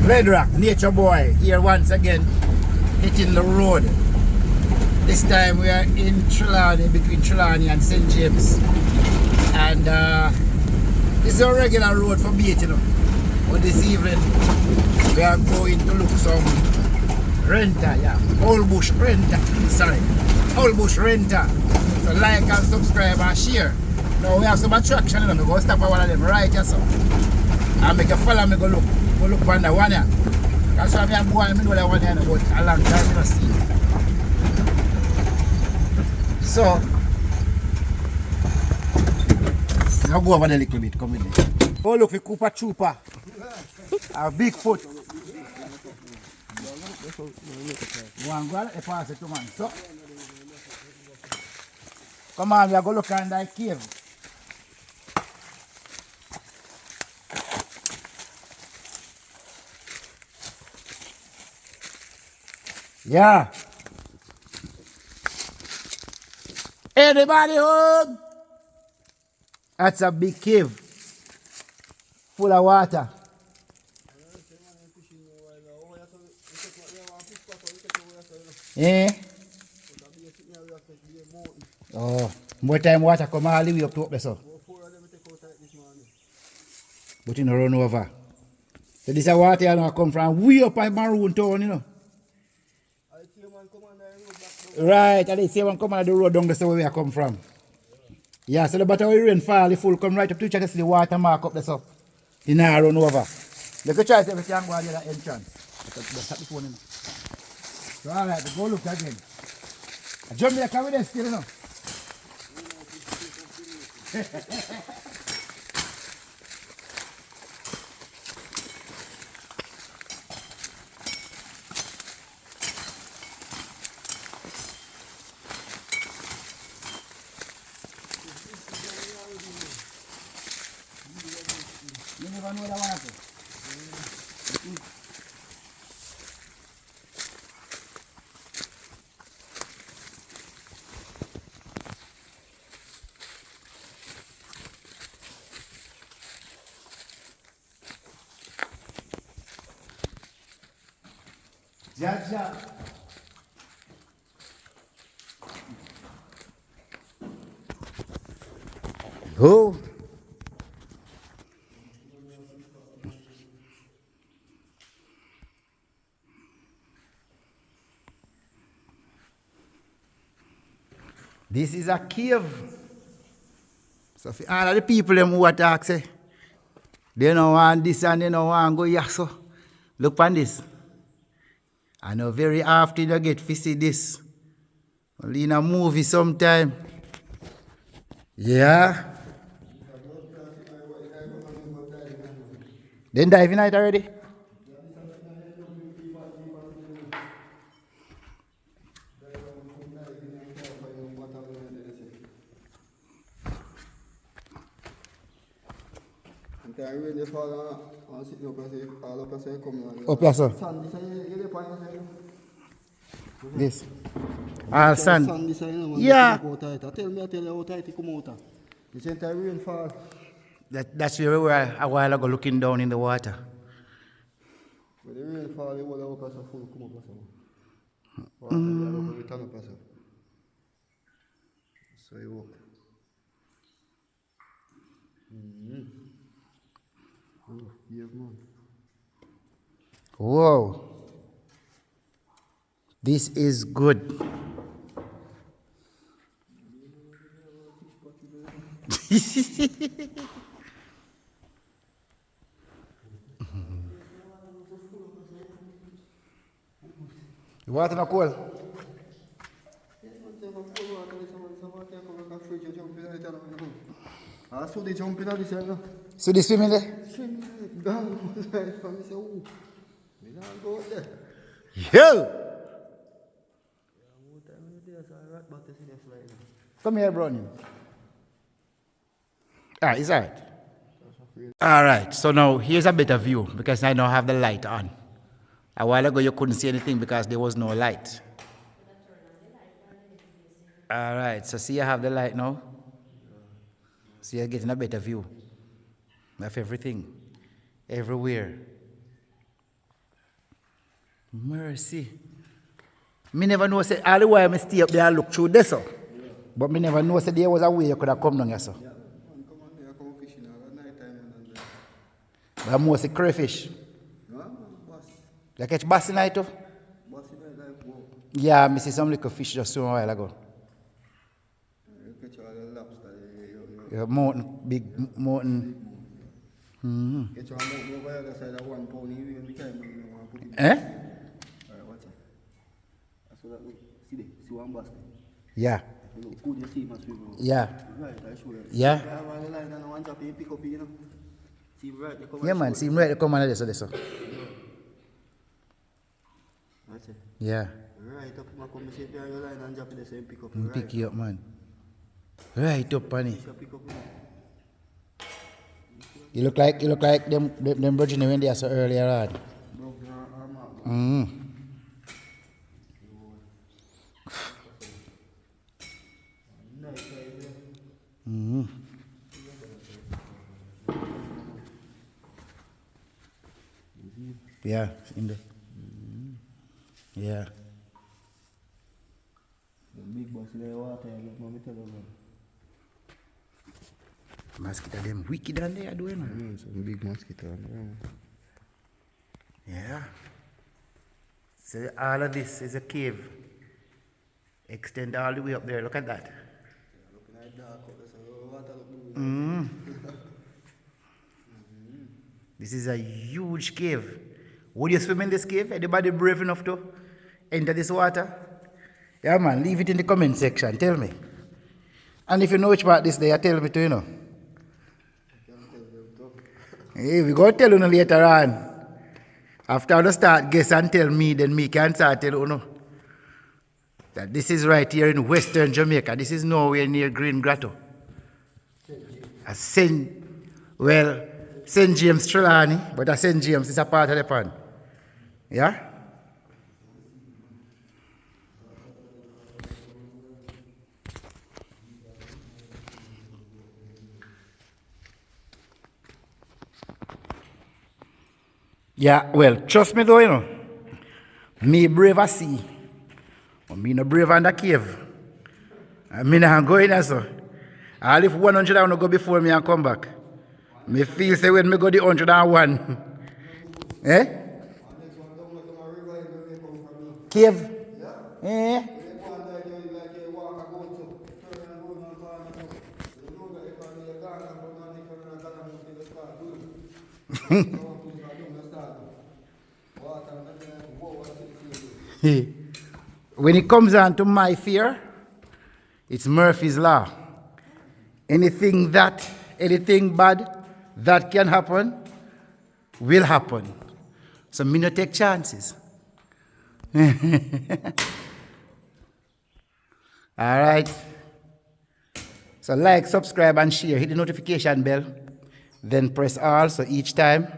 Red Rock, Nature Boy, here once again, hitting the road. This time we are in Trelawney, between Trelawney and St. James. And this is a regular road for beat, you know. But this evening, we are going to look some renter, yeah. Old Bush renter, sorry. Old Bush renter. So like and subscribe and share. Now we have some attraction, you know. We go stop at one of them right here, so. And make a follow me go look. Go look on the one here. That's why I'm going to know that one here, but a long time I don't see. So, now go over there a little bit, come with me. Oh look, for Cooper Trooper. A Bigfoot. One girl, a pass it to man. So, come on, we are going to look in that cave. Yeah. Anybody home? That's a big cave. Full of water. Eh? Oh, more time water come all the way up to up there, so. But you know, run over. So this is water you know, come from way up in Maroon Town, you know. Right, and they say one come on the road down the where we come from. Yeah, so the better when rain fall, the full come right up to check to see the water mark up there, so. The now run over. They could try to see if you can go on the other entrance. Stop the phone in. So alright, go look again. Jamaica with them still, you know. You never know that one happen. Jaja. Who? This is a cave. So for all of the people them who attack say, they don't want this and they don't want to go here, so look on this. I know very often you get to see this. Only in a movie sometime. Yeah. Then dive in it already? Up here, sir. This. All sand. Yeah. Tell me how tight it come out. This entire rainfall. That's where we were a while ago looking down in the water. When the rainfall, the water will full come up. Water will return up. So you walk. Oh, yeah, man. Whoa. This is good. You want to cold? So they swimming there? Yo! Come here, Brownie. Alright, it's alright. Alright, so now here's a better view because I now have the light on. A while ago you couldn't see anything because there was no light. Alright, so see I have the light now. So you're getting a better view of everything, everywhere. Mercy. Me never know say all the while I stay up there and look through this so. But me never know say there was a way you could have come down here so. Yeah, man, come on there, come fishing at night time and then. But mostly crayfish. No, man, bass. You catch bass in night too? Bass in night like wow. Yeah, I see some little fish just a while ago. You catch all the lobster. Yeah, mountain, big mountain. Mm-hmm. Get your mountain over the other side of 1 pound, even the time you want to put it. Eh? Alright, watch it. That's what we see there. See one basket. Yeah. Look good, you see, man, swivel. Yeah. Right, I show you. Yeah. You have all the line and one drop, you pick up, you know. See him right, you come Yeah, and man. show See you. him right to come on this, so. That's it. Yeah. Right up, you come, see your line and drop it, the same pick up. Him Right. pick you up, man. Right up, honey. You pick up, you know. You look like them virgin when they are so earlier on. Broke your arm out. Mm. Mm. Yeah, in the. Yeah. The big boss in the water, like mommy tell you. Mosquito them wicked and they are doing. Some big mosquito. Yeah. So all of this is a cave. Extend all the way up there. Look at that. Looking at dark, so water look Mm. This is a huge cave. Would you swim in this cave? Anybody brave enough to enter this water? Yeah, man, leave it in the comment section. Tell me. And if you know which part this day, tell me too, you know. Hey, we go tell you later on. After I start guess and tell me, then me can start tell you know, that this is right here in Western Jamaica. This is nowhere near Green Grotto. St. James Trelawney, but St. James is a part of the pond. Yeah? Yeah, well, trust me though, you know. Me brave a sea. But me no brave on the cave. I mean, I'm going there, so. I'll if 100 I want to go before me and come back. Me feel say when me go the 101. Eh? Cave? Eh? When it comes down to my fear, it's Murphy's Law. Anything bad that can happen, will happen. So me not take chances. Alright. So like, subscribe and share. Hit the notification bell. Then press all so each time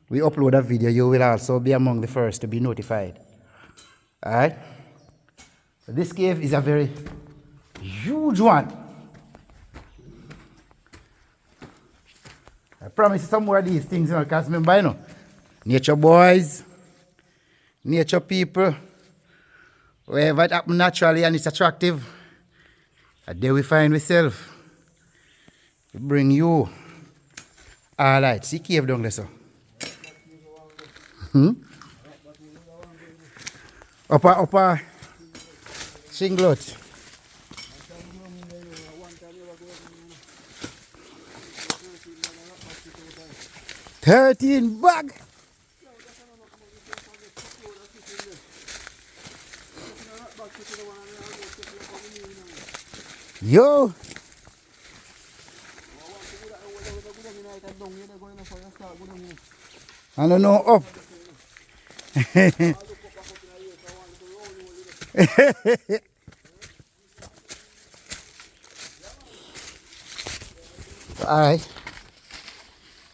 we upload a video, you will also be among the first to be notified. Alright? So this cave is a very huge one. I promise you some more of these things, you know, because remember, you know, nature boys, nature people, wherever it happens naturally and it's attractive, there we find ourselves. We bring you. Alright, see cave down there, so. Upper Shinglot. 13 bag. Yo. I don't know up. Alright.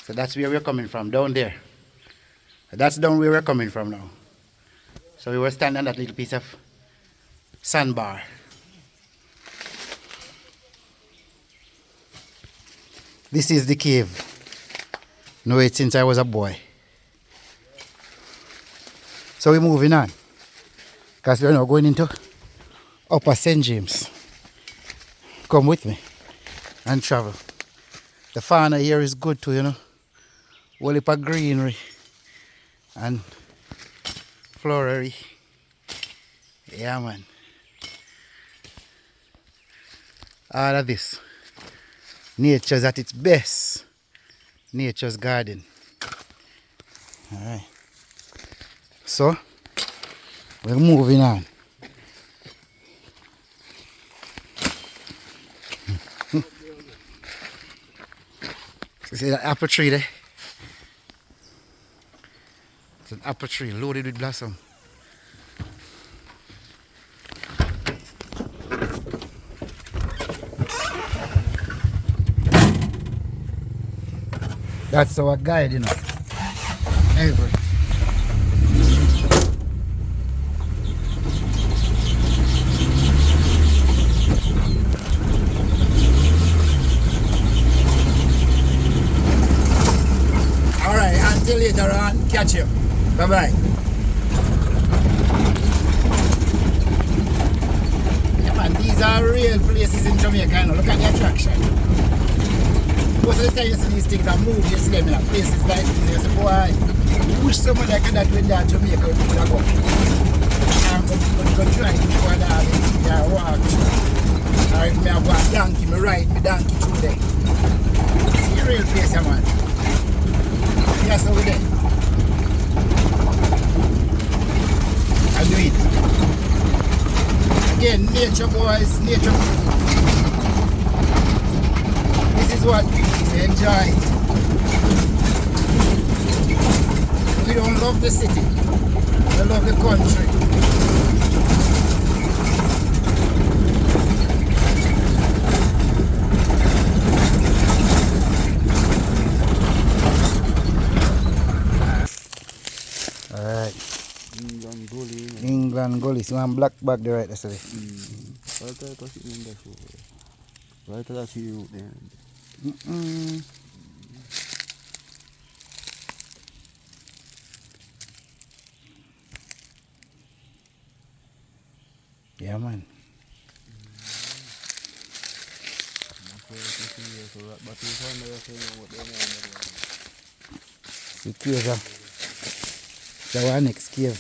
So that's where we're coming from, down there. That's down where we're coming from now. So we were standing on that little piece of sandbar. This is the cave. Know it since I was a boy. So we're moving on. Because we're now going into Upper St. James. Come with me and travel. The fauna here is good too, you know. Whole heap of greenery and flowery. Yeah, man. All of this. Nature's at its best. Nature's garden. Alright. So, we're moving on. See that apple tree there? It's an apple tree loaded with blossom. That's our guide, you know. Ever. Alright, until later on, catch you. Bye bye. Yeah, man, these are real places in Jamaica, you know. Look at the attraction. Most of the time you see these things that move, you see them in places like this. You say, boy, I wish somebody like that went down to Jamaica would go. Go try to go down and walk. Or if I have a donkey, I ride my donkey through there. See a real place, man. Yes, over there. I do it. Again, nature boys, nature people. This is what we enjoy. We don't love the city, we love the country. Alright. England Gully. England Gully. See one black bag there right there. Right to that you there. Yeah, man. The cave, the one next cave.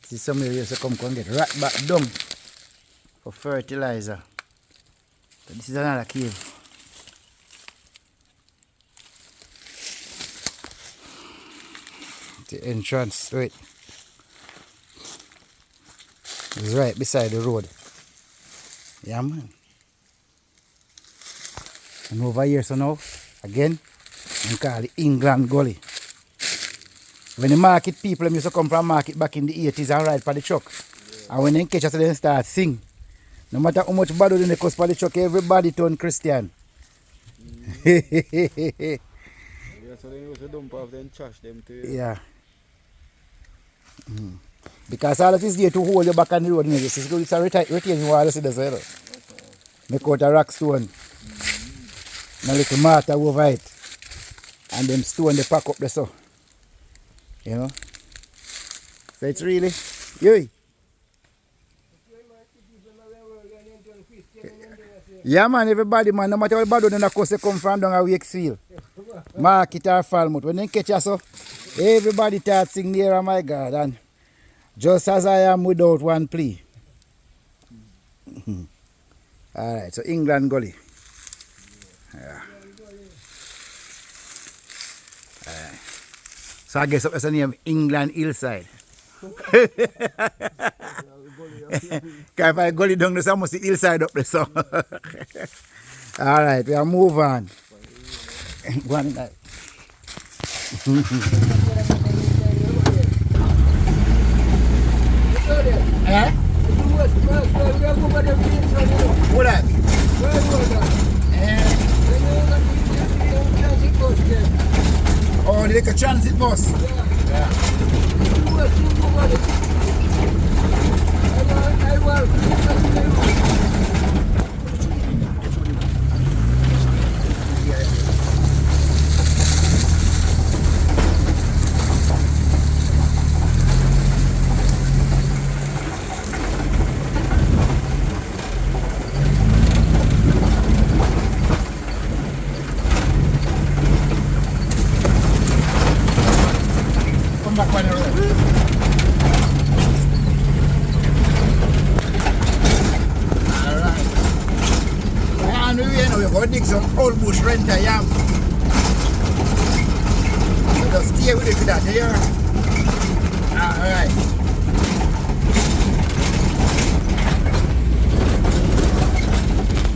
See, some areas come and get rat back dung for fertilizer. But this is another cave. The entrance, wait. It's right beside the road. Yeah, man. And over here, so now, again, we call it England Gully. When the market people used to come from market back in the 80s and ride for the truck. Yeah. And when they catch us, they start sing. No matter how much bad they cost for the truck, everybody turn Christian. Yeah, so they used to dump off them trash them too. Yeah. Because all of this there to hold you back on the road, you know, it's a retaining wall, you see the side. Make out a rock stone. And a little mortar over it. And them stone they pack up the so. You know? So it's really, yoi. Yeah, man, everybody, man, no matter how bad then of course they come from down a Wakefield. Market or Falmouth. When they catch us, so, everybody starts sing near, oh my God. And just as I am without one plea. Alright, so England Gully. Yeah. Alright. So I guess that's the name England Hillside. If I gully down there, I must see hillside up there. So. Alright, we'll move on. Go on inside. Eh? What that? Oh, they take a transit bus? Yeah. the way now, we're going to dig some old bush renter yam. So just stay with it for that, you hear? Alright.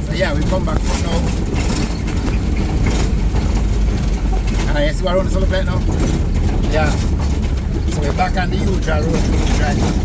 So yeah, we come back from now. Alright, you see what around the solar plate now? Yeah. So we're back on the usual road. Right.